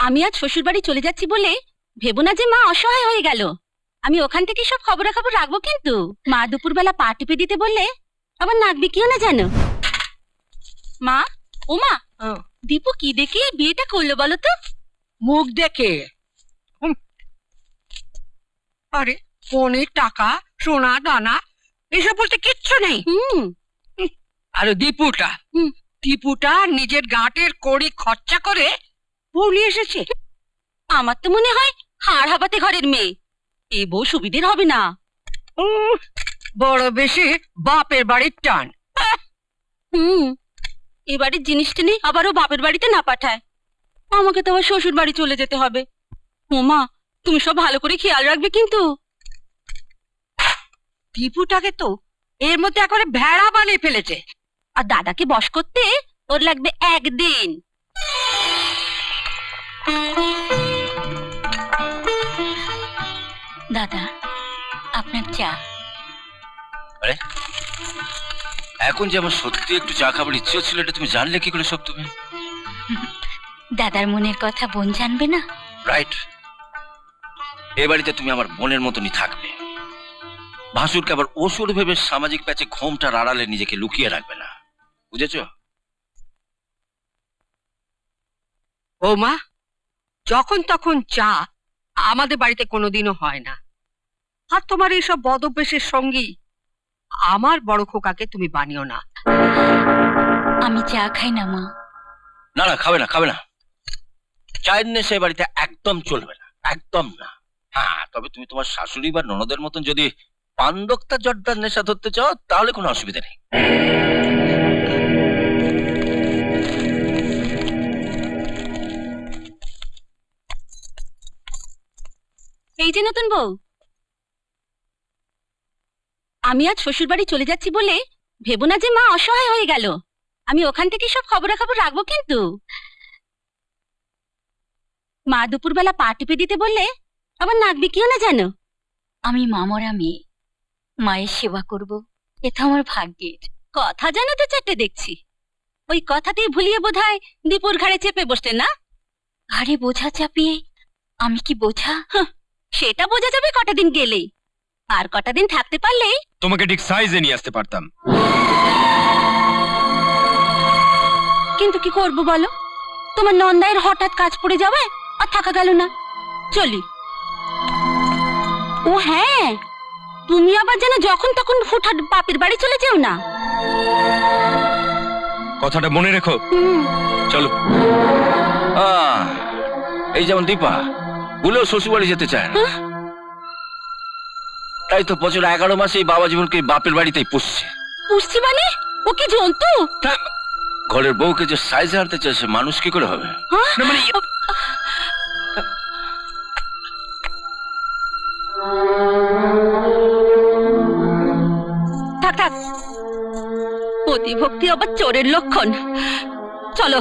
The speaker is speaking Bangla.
আমি আজ শ্বশুর বাড়ি চলে যাচ্ছি বলে ভেবো না যে মা অসহায় হয়ে গেল। আমি ওখান থেকে সব খবরাখবর রাখবো, কিন্তু মা দুপুরবেলা পা টিপে দিতে বললে আবার নাক বিকিও না জানো। মা, ও মা, দীপু কি দেখে বিয়েটা করলো বলো তো? মুখ দেখে। আরে ফোনের টাকা, সোনা দানা এসব বলতে কিচ্ছু নেই। আরে দীপুটা নিজের গাঁটের কড়ি খরচা করে বউ নিয়ে এসেছে। আমার তো মনে হয় হাড় হাবাতে ঘরের মেয়ে, এ বউ সুবিধের হবে না। বড় বেশি বাপের বাড়ির টান। এ বাড়ির জিনিস টেনে আবারও বাপের বাড়িতে না পাঠায়, আমাকে তো আবার শ্বশুর বাড়ি চলে যেতে হবে। ওমা, তুমি সব ভালো করে খেয়াল রাখবে কিন্তু। দীপুটাকে তো এর মধ্যে একেবারে ভেড়া বানিয়ে ফেলেছে। আর দাদাকে বশ করতে ওর লাগবে একদিন। দাদা, আপনার চা। আরে এখন যে আমার সত্যি একটু চা খাবার ইচ্ছে ছিল, এটা তুমি জানলে কি করে সব? তুমি দাদার মনের কথা বোন জানবে না? রাইট, এ বাড়িতে তুমি আমার বোনের মতনই থাকবে। ভাসুরকে আবার অসুর ভেবে সামাজিক প্যাচে ঘোমটার আড়ালে নিজেকে লুকিয়ে রাখবে না, বুঝেছো? ও মা, যখন তখন চা আমাদের বাড়িতে কোনোদিনও হয় না। আর তোমার এইসব বদভ্যাসের সঙ্গী আমার বড় খোকাকে তুমি বানিও না। আমি চা খাই না মা। না না, খাবে না, খাবে না। চায়ের নেশা এ বাড়িতে একদম চলবে না, একদম না। হ্যাঁ, তবে তুমি তোমার শাশুড়ি বা ননদের মতন যদি পান্দক্তা জর্দার নেশা ধরতে চাও তাহলে কোনো অসুবিধা নেই। এই যে নতুন বউ, আমি আজ শ্বশুর বাড়ি চলে যাচ্ছি বলে ভেবো না যে মা অসহায় হয়ে গেল। আমি ওখান থেকে সব খবরাখবর রাখবো, কিন্তু মা দুপুরবেলা পা টিপে দিতে বললে আবার নাক বিকিও না জানো। আমি মামরা মেয়ে, মায়ের সেবা করব, এটা আমার ভাগ্যের কথা। জানো তো চারটে দেখছি, ওই কথাতেই ভুলিয়ে বোধহয় দীপুর ঘাড়ে চেপে বসতে না। ঘাড়ে বোঝা চাপিয়ে আমি কি বোঝা? সেটা বোঝা যাবে কটা দিন গেলেই। আর কটা দিন থাকতে পারলেই তোমাকে ঠিক সাইজে নিয়ে আসতে পারতাম। কিন্তু কি করবো বলো, তোমার নন্দাইয়ের হঠাৎ কাজ পড়ে যাবে আর থাকা গেল না। চলি। ও হ্যাঁ, তুমি আবার যেন যখন তখন হুটহাট বাপের বাড়ি চলে যেও না। কথাটা মনে রেখো। চলো। এই যেমন দীপা বলেও শ্বশুর বাড়ি যেতে চায় না, তাই তো বছর 11 মাসে এই বাবা জীবনকে বাপের বাড়িতেই পুষছি মানে ও কি জন্তু? ঘরের বউকে যে সাইজে আনতে চাইছে, মানুষ কি করে হবে? না মানে থাক থাক, অতিভক্তি আবার চোরের লক্ষণ। চলো।